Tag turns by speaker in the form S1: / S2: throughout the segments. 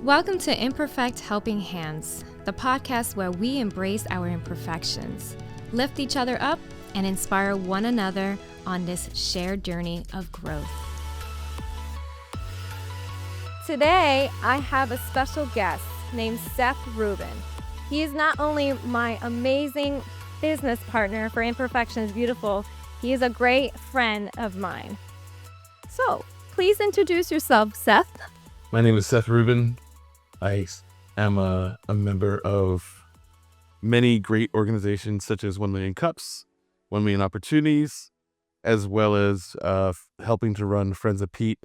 S1: Welcome to Imperfect Helping Hands, the podcast where we embrace our imperfections, lift each other up, and inspire one another on this shared journey of growth. Today, I have a special guest named Seth Rubin. He is not only my amazing business partner for Imperfection is Beautiful, he is a great friend of mine. So, please introduce yourself, Seth.
S2: My name is Seth Rubin. I am a member of many great organizations such as 1 Million Cups, 1 Million Opportunities, as well as helping to run Friends of Pete.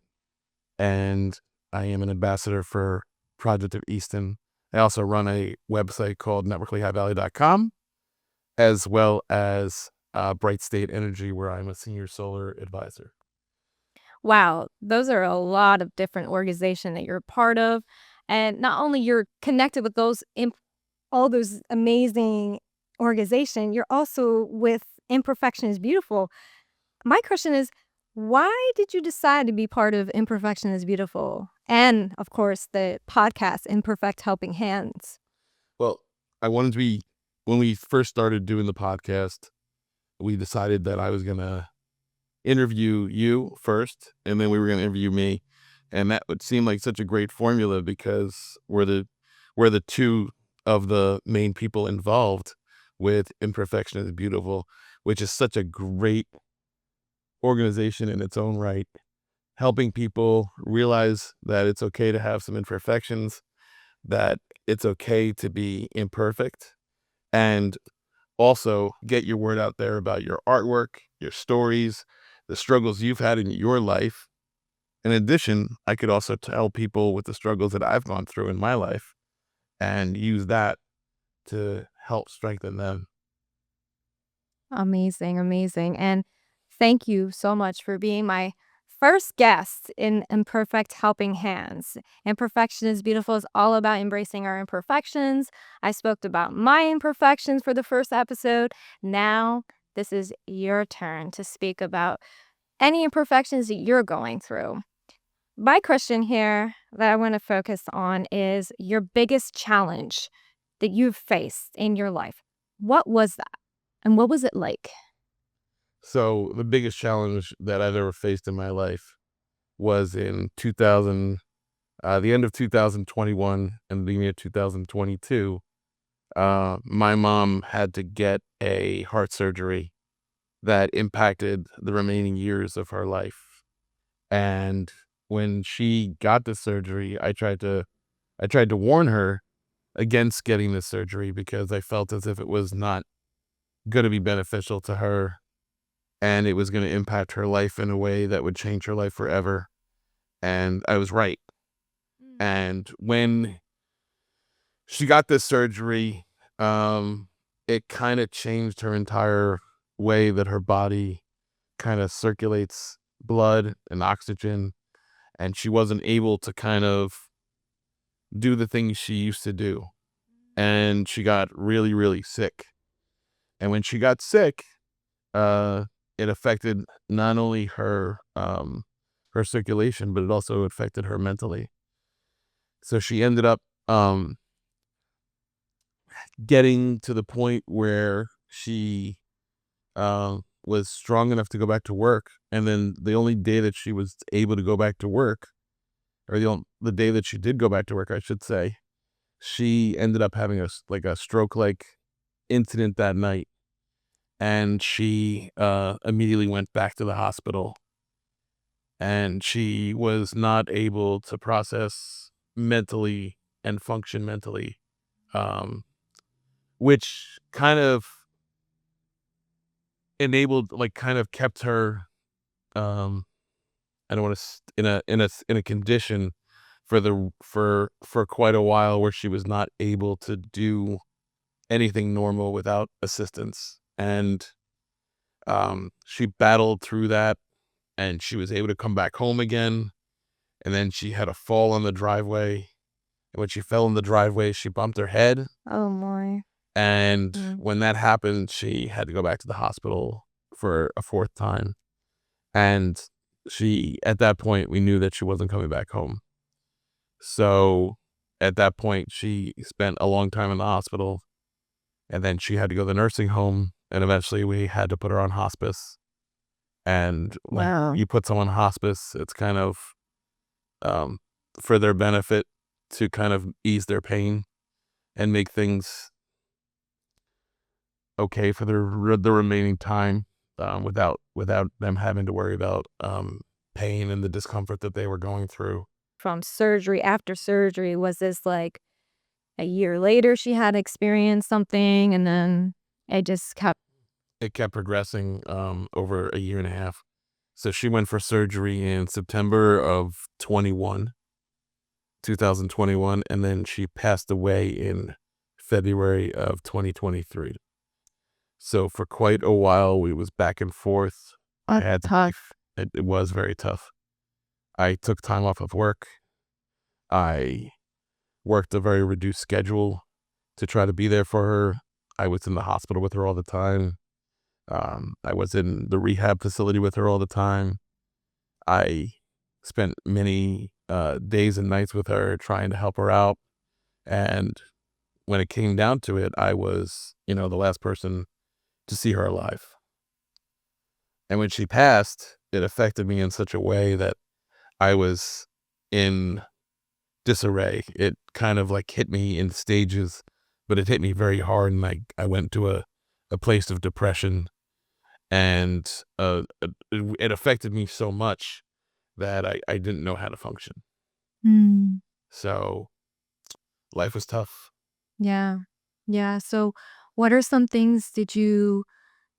S2: And I am an ambassador for Project of Easton. I also run a website called networklyhighvalley.com, as well as Bright State Energy, where I'm a senior solar advisor.
S1: Wow, those are a lot of different organizations that you're a part of. And not only you're connected with all those amazing organizations, you're also with Imperfection is Beautiful. My question is, why did you decide to be part of Imperfection is Beautiful? And, of course, the podcast, Imperfect Helping Hands.
S2: Well, when we first started doing the podcast, we decided that I was going to interview you first, and then we were going to interview me. And that would seem like such a great formula because we're the two of the main people involved with Imperfection is Beautiful, which is such a great organization in its own right, helping people realize that it's okay to have some imperfections, that it's okay to be imperfect, and also get your word out there about your artwork, your stories, the struggles you've had in your life. In addition, I could also tell people with the struggles that I've gone through in my life and use that to help strengthen them.
S1: Amazing, amazing. And thank you so much for being my first guest in Imperfect Helping Hands. Imperfection is Beautiful is all about embracing our imperfections. I spoke about my imperfections for the first episode. Now, this is your turn to speak about any imperfections that you're going through. My question here that I want to focus on is your biggest challenge that you've faced in your life. What was that? And what was it like?
S2: So the biggest challenge that I've ever faced in my life was in the end of 2021 and the beginning of 2022. My mom had to get a heart surgery that impacted the remaining years of her life. And when she got the surgery, I tried to warn her against getting the surgery because I felt as if it was not going to be beneficial to her and it was going to impact her life in a way that would change her life forever. And I was right. And when she got this surgery, it kind of changed her entire way that her body kind of circulates blood and oxygen. And she wasn't able to kind of do the things she used to do. And she got really, really sick. And when she got sick, it affected not only her circulation, but it also affected her mentally. So she ended up getting to the point where she was strong enough to go back to work. And then the only day that she was able to go back to work, or the day that she did go back to work, I should say, she ended up having a stroke-like incident that night. And she immediately went back to the hospital. And she was not able to process mentally and function mentally, which kind of kept her, I don't want to, in a condition for quite a while where she was not able to do anything normal without assistance. And she battled through that, and she was able to come back home again. And then she had a fall on the driveway. And when she fell in the driveway, she bumped her head.
S1: Oh, my.
S2: And when that happened, she had to go back to the hospital for a fourth time. And at that point, we knew that she wasn't coming back home. So at that point, she spent a long time in the hospital, and then she had to go to the nursing home, and eventually we had to put her on hospice. And when
S1: Wow.
S2: you put someone on hospice, it's kind of um, for their benefit to kind of ease their pain and make things okay for the remaining time, without them having to worry about pain and the discomfort that they were going through.
S1: From surgery, after surgery, was this like a year later she had experienced something and then it just kept
S2: It kept progressing over a year and a half. So she went for surgery in September of 2021, and then she passed away in February of 2023. So for quite a while, we was back and forth. I had to take,
S1: tough.
S2: it was very tough. I took time off of work. I worked a very reduced schedule to try to be there for her. I was in the hospital with her all the time. I was in the rehab facility with her all the time. I spent many days and nights with her trying to help her out. And when it came down to it, I was, the last person to see her alive. And when she passed, it affected me in such a way that I was in disarray. It kind of like hit me in stages, but it hit me very hard. And I went to a place of depression, and it affected me so much that I didn't know how to function.
S1: Mm.
S2: So life was tough.
S1: Yeah. Yeah. So, what are some things did you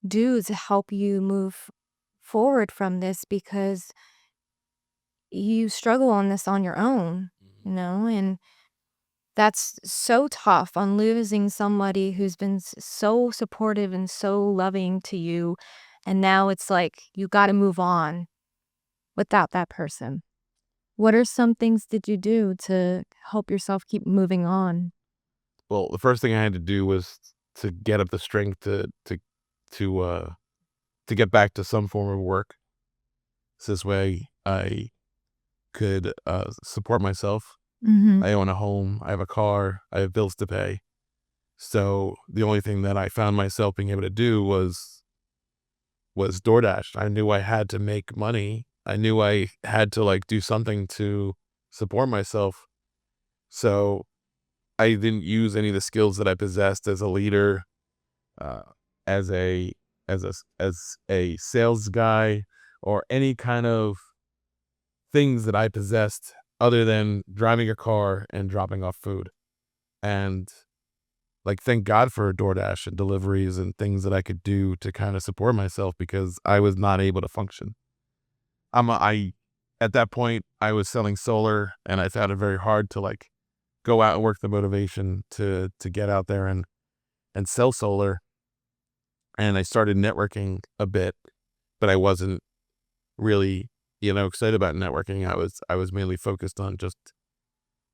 S1: do to help you move forward from this? Because you struggle on this on your own, and that's so tough on losing somebody who's been so supportive and so loving to you. And now it's like you got to move on without that person. What are some things did you do to help yourself keep moving on?
S2: Well, the first thing I had to do was to get up the strength to get back to some form of work. So this way I could support myself.
S1: Mhm.
S2: I own a home, I have a car, I have bills to pay. So the only thing that I found myself being able to do was DoorDash. I knew I had to make money. I knew I had to like do something to support myself. So I didn't use any of the skills that I possessed as a leader, uh, as a as a sales guy, or any kind of things that I possessed other than driving a car and dropping off food. And like, thank God for DoorDash and deliveries and things that I could do to kind of support myself, because I was not able to function. I at that point I was selling solar, and I found it very hard to like go out and work the motivation to get out there and sell solar. And I started networking a bit, but I wasn't really, excited about networking. I was mainly focused on just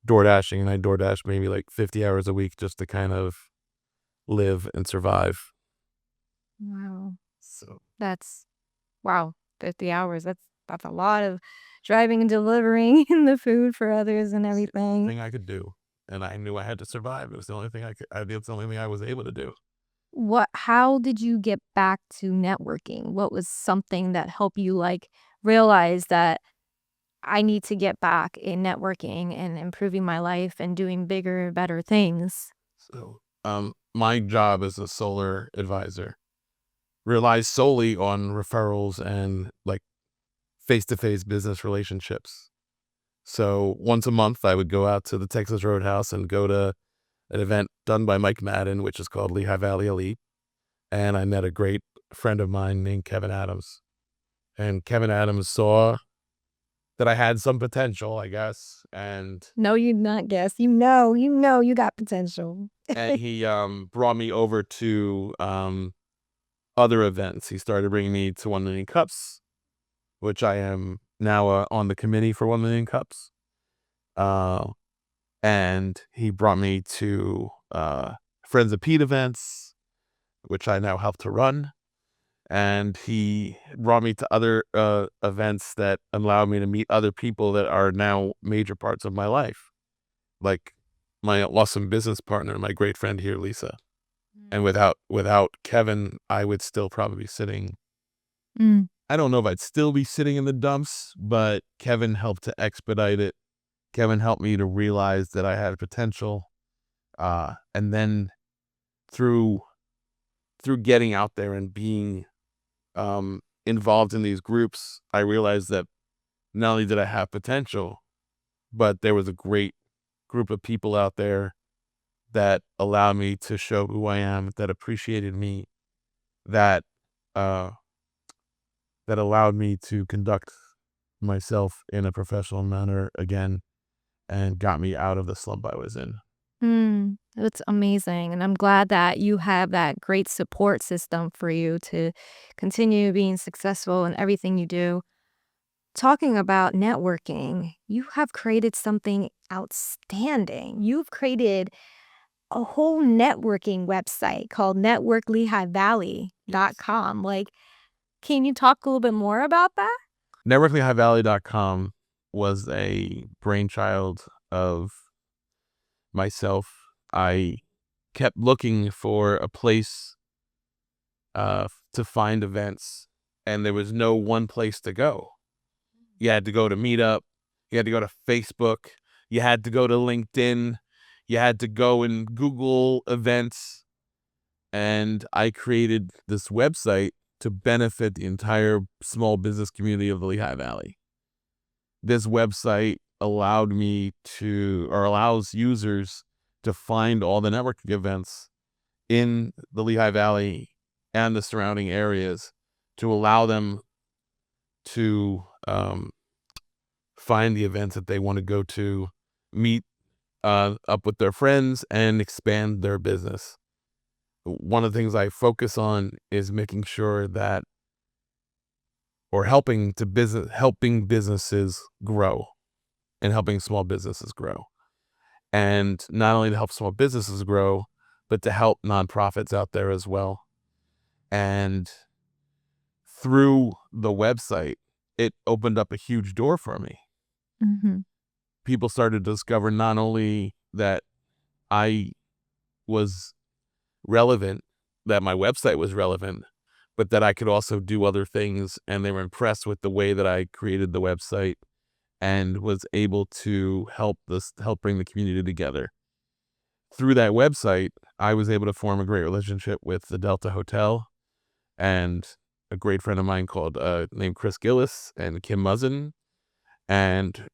S2: door dashing, and I door dash maybe like 50 hours a week just to kind of live and survive.
S1: Wow.
S2: So
S1: That's wow, 50 hours. That's a lot of driving and delivering the food for others and
S2: it's the
S1: everything.
S2: thing I could do, and I knew I had to survive. It was the only thing it's the only thing I was able to do.
S1: How did you get back to networking? What was something that helped you like realize that I need to get back in networking and improving my life and doing bigger, better things?
S2: So my job as a solar advisor relies solely on referrals and like face-to-face business relationships. So once a month, I would go out to the Texas Roadhouse and go to an event done by Mike Madden, which is called Lehigh Valley Elite. And I met a great friend of mine named Kevin Adams. And Kevin Adams saw that I had some potential, I guess.
S1: No, you not guess. You got potential.
S2: And he brought me over to other events. He started bringing me to 1 Million Cups, which I am now on the committee for 1 Million Cups. Uh, and he brought me to Friends of Pete events, which I now help to run. And he brought me to other events that allowed me to meet other people that are now major parts of my life. Like my awesome business partner, my great friend here, Lisa. And
S1: Mm.
S2: without Kevin, I would still probably be sitting.
S1: Mm.
S2: I don't know if I'd still be sitting in the dumps, but Kevin helped to expedite it. Kevin helped me to realize that I had potential. And then through getting out there and being involved in these groups, I realized that not only did I have potential, but there was a great group of people out there that allowed me to show who I am, that appreciated me, that uh, that allowed me to conduct myself in a professional manner again, and got me out of the slump I was in.
S1: That's amazing, and I'm glad that you have that great support system for you to continue being successful in everything you do. Talking about networking, you have created something outstanding. You've created a whole networking website called networklehigh.com. Like, can you talk a little bit more about that?
S2: NetworkingHighValley.com was a brainchild of myself. I kept looking for a place to find events, and there was no one place to go. You had to go to Meetup, you had to go to Facebook, you had to go to LinkedIn, you had to go and Google events, and I created this website to benefit the entire small business community of the Lehigh Valley. This website allowed me to, or allows users to find all the networking events in the Lehigh Valley and the surrounding areas, to allow them to find the events that they want to go to, meet up with their friends, and expand their business. One of the things I focus on is making sure that, or helping businesses grow, and helping small businesses grow. And not only to help small businesses grow, but to help nonprofits out there as well. And through the website, it opened up a huge door for me.
S1: Mhm.
S2: People started to discover not only that I was relevant, that my website was relevant, but that I could also do other things. And they were impressed with the way that I created the website and was able to help bring the community together. Through that website, I was able to form a great relationship with the Delta Hotel and a great friend of mine named Chris Gillis and Kim Muzzin. And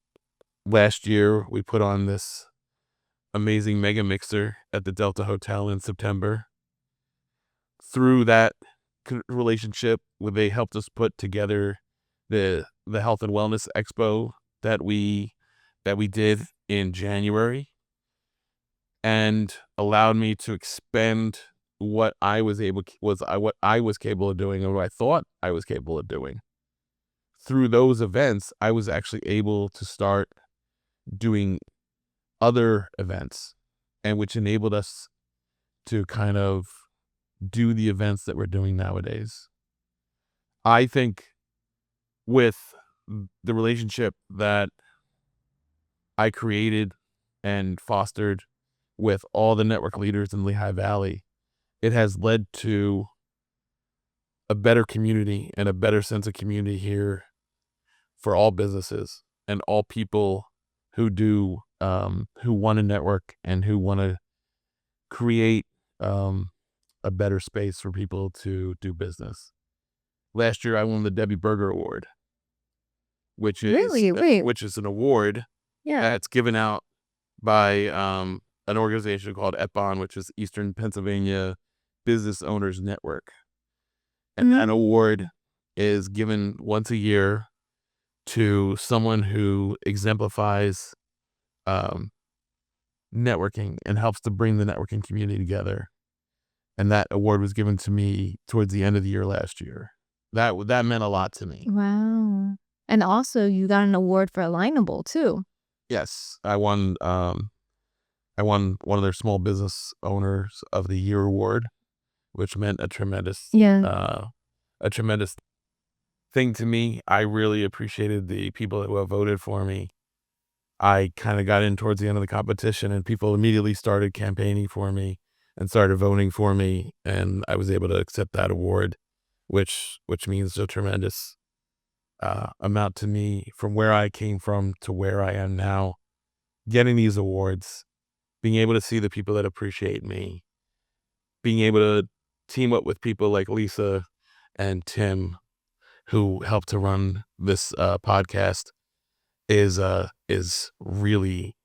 S2: last year we put on this amazing mega mixer at the Delta Hotel in September. Through that relationship, where they helped us put together the Health and Wellness Expo that we did in January, and allowed me to expand what I was capable of doing, and what I thought I was capable of doing. Through those events, I was actually able to start doing other events, and which enabled us to kind of do the events that we're doing nowadays. I think with the relationship that I created and fostered with all the network leaders in Lehigh Valley, it has led to a better community and a better sense of community here for all businesses and all people who want to network and who want to create a better space for people to do business. Last year, I won the Debbie Berger Award,
S1: Really? Wait.
S2: which is an award
S1: Yeah.
S2: that's given out by an organization called EPON, which is Eastern Pennsylvania Business Owners Network. And
S1: Mhm.
S2: that award is given once a year to someone who exemplifies um, networking and helps to bring the networking community together. And that award was given to me towards the end of the year last year. That meant a lot to me.
S1: Wow. And also, you got an award for Alignable too.
S2: Yes, I won one of their Small Business Owners of the Year award, which meant
S1: Yeah.
S2: a tremendous thing to me. I really appreciated the people who have voted for me. I kind of got in towards the end of the competition, and people immediately started campaigning for me and started voting for me, and I was able to accept that award, which means a tremendous amount to me from where I came from to where I am now. Getting these awards, being able to see the people that appreciate me, being able to team up with people like Lisa and Tim, who helped to run this podcast, is really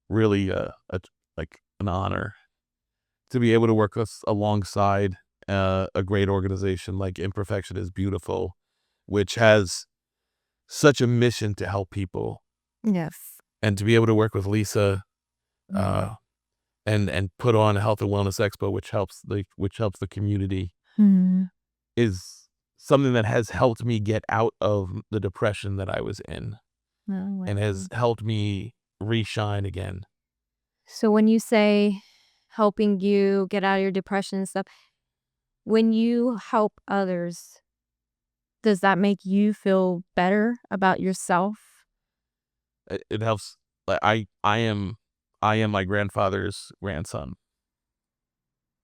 S2: really like an honor to be able to work alongside a great organization like Imperfection is Beautiful, which has such a mission to help people,
S1: Yes.
S2: and to be able to work with Lisa
S1: Mm.
S2: and put on a health and wellness expo, which helps the community,
S1: Mhm.
S2: is something that has helped me get out of the depression that I was in,
S1: Oh,
S2: and has
S1: wow.
S2: helped me reshine again.
S1: So when you say helping you get out of your depression and stuff, when you help others, does that make you feel better about yourself?
S2: It helps. Like I am my grandfather's grandson.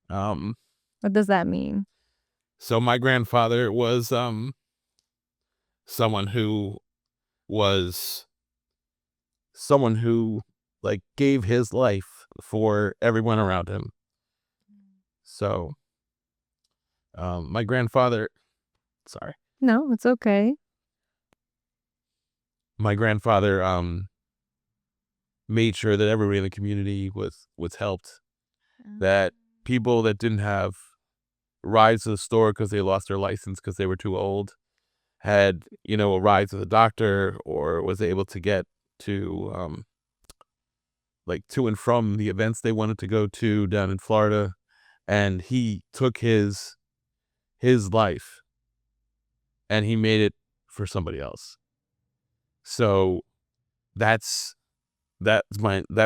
S2: Um,
S1: What does that mean?
S2: so my grandfather was someone who was someone who like gave his life for everyone around him. So my grandfather, sorry,
S1: No, it's okay.
S2: my grandfather made sure that everybody in the community was helped. That people that didn't have rides to the store because they lost their license because they were too old had, a ride to the doctor, or was able to get to like to and from the events they wanted to go to down in Florida. And he took his life and he made it for somebody else. So that's that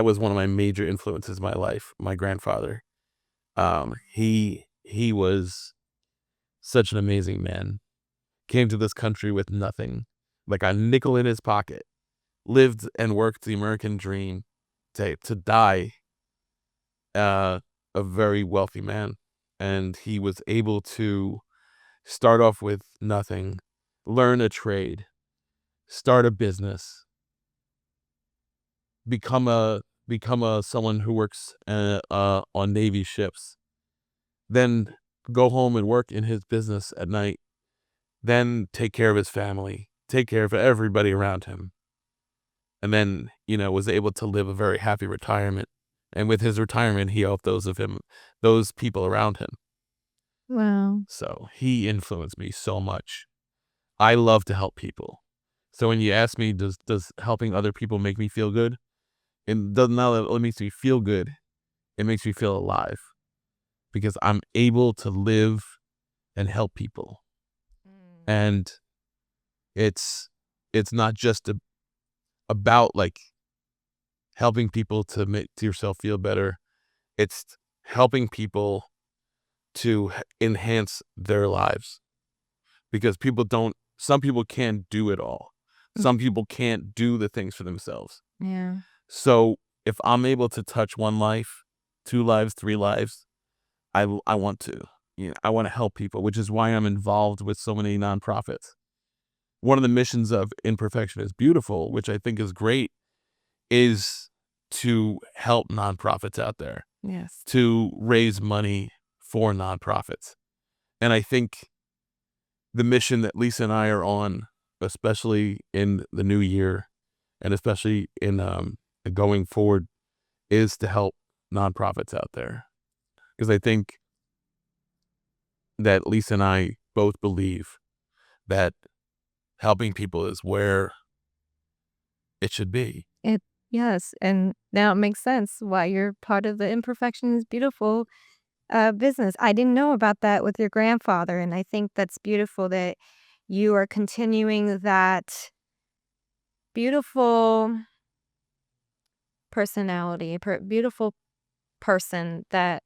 S2: was one of my major influences in my life, my grandfather. He was such an amazing man. Came to this country with nothing, like a nickel in his pocket, lived and worked the American dream to die a very wealthy man. And he was able to start off with nothing, learn a trade, start a business, become a someone who works on Navy ships, then go home and work in his business at night, then take care of his family, take care of everybody around him, and then, was able to live a very happy retirement. And with his retirement, he helped those people around him.
S1: Wow.
S2: So he influenced me so much. I love to help people. So when you ask me, does helping other people make me feel good? It doesn't know that it makes me feel good. It makes me feel alive because I'm able to live and help people.
S1: Mm.
S2: And it's not just about like helping people to make yourself feel better. It's helping people to enhance their lives, because some people can't do it all. Some people can't do the things for themselves.
S1: Yeah.
S2: So if I'm able to touch one life, two lives, three lives, I want to. I want to help people, which is why I'm involved with so many nonprofits. One of the missions of Imperfection is Beautiful, which I think is great, is to help nonprofits out there,
S1: Yes.
S2: to raise money for nonprofits. And I think the mission that Lisa and I are on, especially in the new year, and especially in going forward, is to help nonprofits out there. Because I think that Lisa and I both believe that helping people is where it should be.
S1: It yes, and now it makes sense why you're part of the Imperfection is Beautiful business. I didn't know about that with your grandfather, and I think that's beautiful that you are continuing that beautiful personality, beautiful person that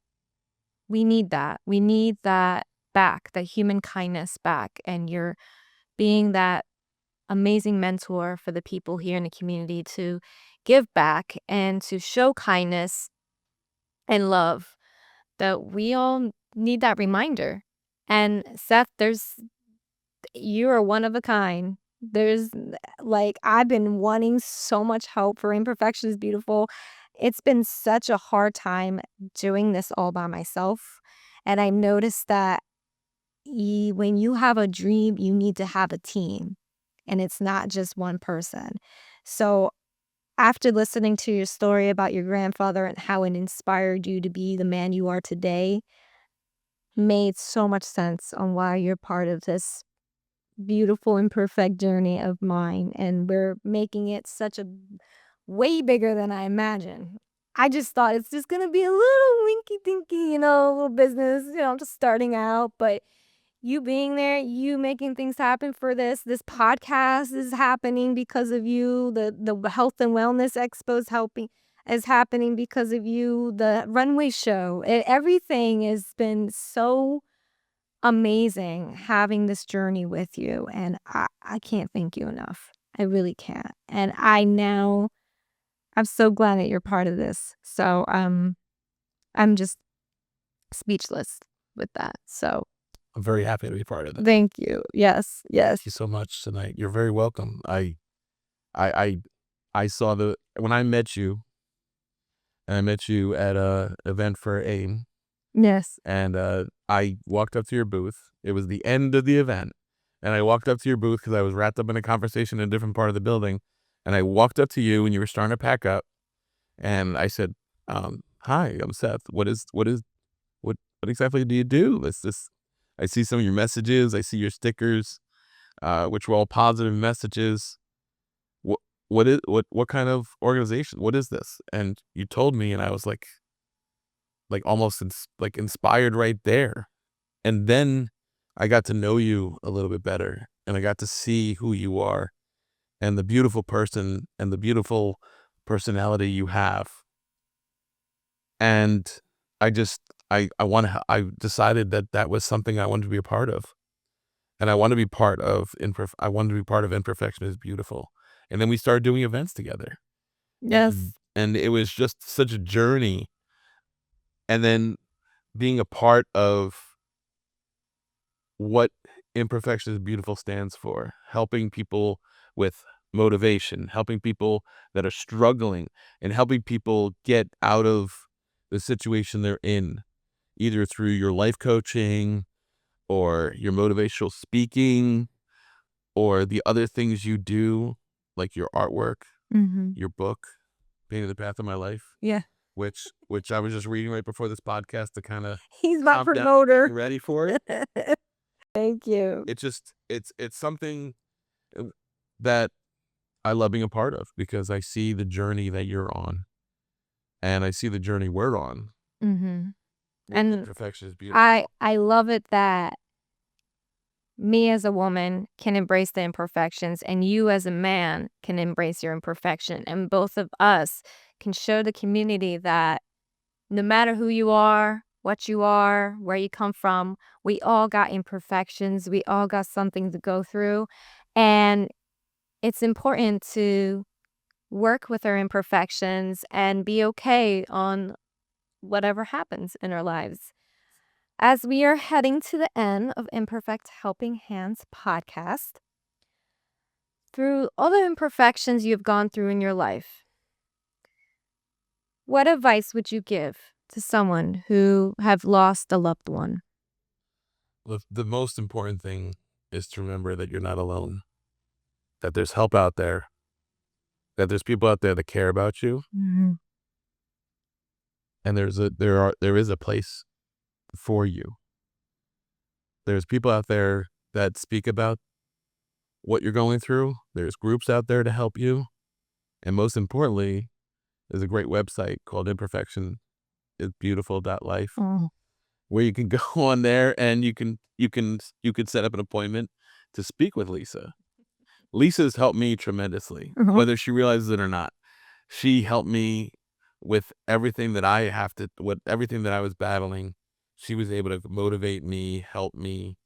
S1: we need that. We need that back, that human kindness back, and you're being that amazing mentor for the people here in the community to give back and to show kindness and love, that we all need that reminder. And Seth, you are one of a kind. I've been wanting so much help for Imperfection is Beautiful. It's been such a hard time doing this all by myself. And I noticed that when you have a dream, you need to have a team, and it's not just one person. So after listening to your story about your grandfather and how it inspired you to be the man you are today, made so much sense on why you're part of this beautiful imperfect journey of mine, and we're making it such a way bigger than I imagined. I just thought it's just gonna be a little winky dinky, little business, just starting out, but you being there, you making things happen for this podcast is happening because of you. The health and wellness expo is happening because of you. The runway show, everything has been so amazing having this journey with you, and I can't thank you enough. I really can't. And I'm so glad that you're part of this. So I'm just speechless with that. So
S2: I'm very happy to be part of it.
S1: thank you. Yes, yes.
S2: Thank you so much tonight. You're very welcome. I I saw when I met you, and I met you at a event for AIM,
S1: Yes.
S2: and I walked up to your booth. It was the end of the event, and I walked up to your booth because I was wrapped up in a conversation in a different part of the building, and I walked up to you, and you were starting to pack up, and I said, "Hi, I'm Seth. What exactly do you do? I see some of your messages. I see your stickers, which were all positive messages. What what kind of organization? What is this?" And you told me, and I was like almost like inspired right there. And then I got to know you a little bit better, and I got to see who you are and the beautiful person and the beautiful personality you have. And I just I decided that that was something I wanted to be a part of. And I wanted to be part of Imperfection is Beautiful. And then we started doing events together.
S1: Yes.
S2: And it was just such a journey. And then being a part of what Imperfection is Beautiful stands for, helping people with motivation, helping people that are struggling, and helping people get out of the situation they're in, either through your life coaching or your motivational speaking or the other things you do, like your artwork,
S1: Mhm.
S2: your book, Painting the Path of My Life,
S1: Yeah.
S2: which I was just reading right before this podcast to kind of
S1: He's my
S2: calm down,
S1: promoter.
S2: get ready for it.
S1: Thank you.
S2: It's something that I love being a part of because I see the journey that you're on, and I see the journey we're on.
S1: Mhm.
S2: With
S1: And
S2: Imperfection is Beautiful.
S1: I love it that me as a woman can embrace the imperfections, and you as a man can embrace your imperfection, and both of us can show the community that no matter who you are, what you are, where you come from, we all got imperfections. We all got something to go through. And it's important to work with our imperfections and be okay on whatever happens in our lives. As we are heading to the end of Imperfect Helping Hands podcast, through all the imperfections you've gone through in your life, what advice would you give to someone who have lost a loved one?
S2: The most important thing is to remember that you're not alone, that there's help out there, that there's people out there that care about you,
S1: Mhm.
S2: and there is a place for you. There's people out there that speak about what you're going through. There's groups out there to help you. And most importantly, there's a great website called imperfectionisbeautiful.life
S1: Oh.
S2: where you can go on there and you can set up an appointment to speak with Lisa. Lisa's helped me tremendously,
S1: Uh-huh.
S2: whether she realizes it or not. She helped me with everything that everything that I was battling. She was able to motivate me, help me,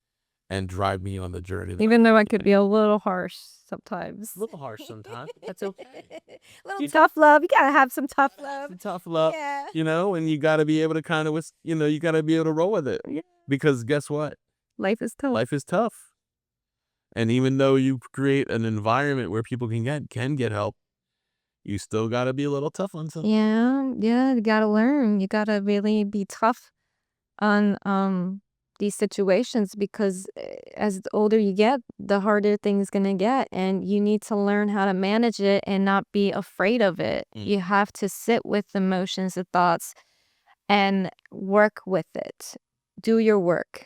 S2: and drive me on the journey.
S1: Even though I could be a little harsh sometimes.
S2: A little harsh sometimes. That's okay.
S1: Little tough love. You gotta have some tough love.
S2: Tough love,
S1: Yeah.
S2: and you got to be able to kind of, you got to be able to roll with it.
S1: Yeah.
S2: Because guess what?
S1: Life is tough.
S2: Life is tough. And even though you create an environment where people can get help, you still got to be a little tough on something.
S1: Yeah, you gotta learn. You gotta really be tough on these situations because as the older you get, the harder things gonna get, and you need to learn how to manage it and not be afraid of it. You have to sit with emotions and thoughts and work with it. Do your work.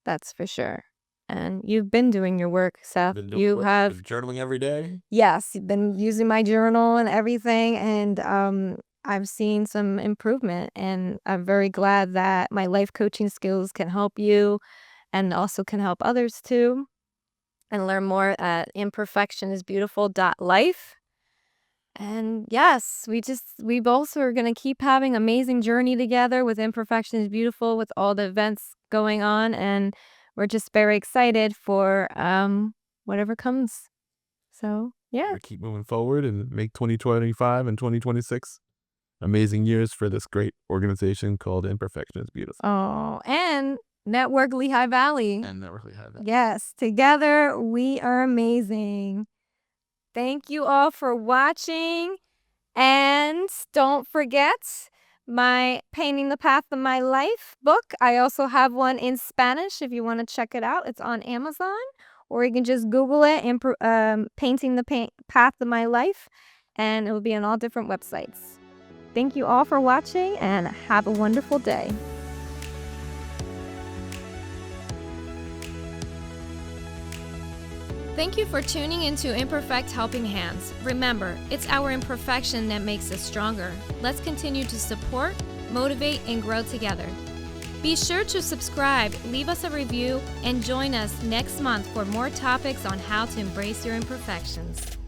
S1: That's for sure. And you've been doing your work, Seth.
S2: Been doing
S1: You
S2: work,
S1: have,
S2: been journaling every day.
S1: yes, you've been using my journal and everything, and I've seen some improvement, and I'm very glad that my life coaching skills can help you and also can help others too. And learn more at imperfectionisbeautiful.life. And yes, we both are going to keep having amazing journey together with Imperfection is Beautiful with all the events going on, and we're just very excited for whatever comes. So, yeah.
S2: We keep moving forward and make 2025 and 2026 amazing years for this great organization called Imperfection is Beautiful.
S1: Oh, and Network Lehigh Valley.
S2: And Network Lehigh Valley.
S1: Yes, together we are amazing. Thank you all for watching. And don't forget my Painting the Path of My Life book. I also have one in Spanish if you want to check it out. It's on Amazon, or you can just Google it, Painting the Path of My Life, and it will be on all different websites. Thank you all for watching, and have a wonderful day. Thank you for tuning into Imperfect Helping Hands. Remember, it's our imperfection that makes us stronger. Let's continue to support, motivate, and grow together. Be sure to subscribe, leave us a review, and join us next month for more topics on how to embrace your imperfections.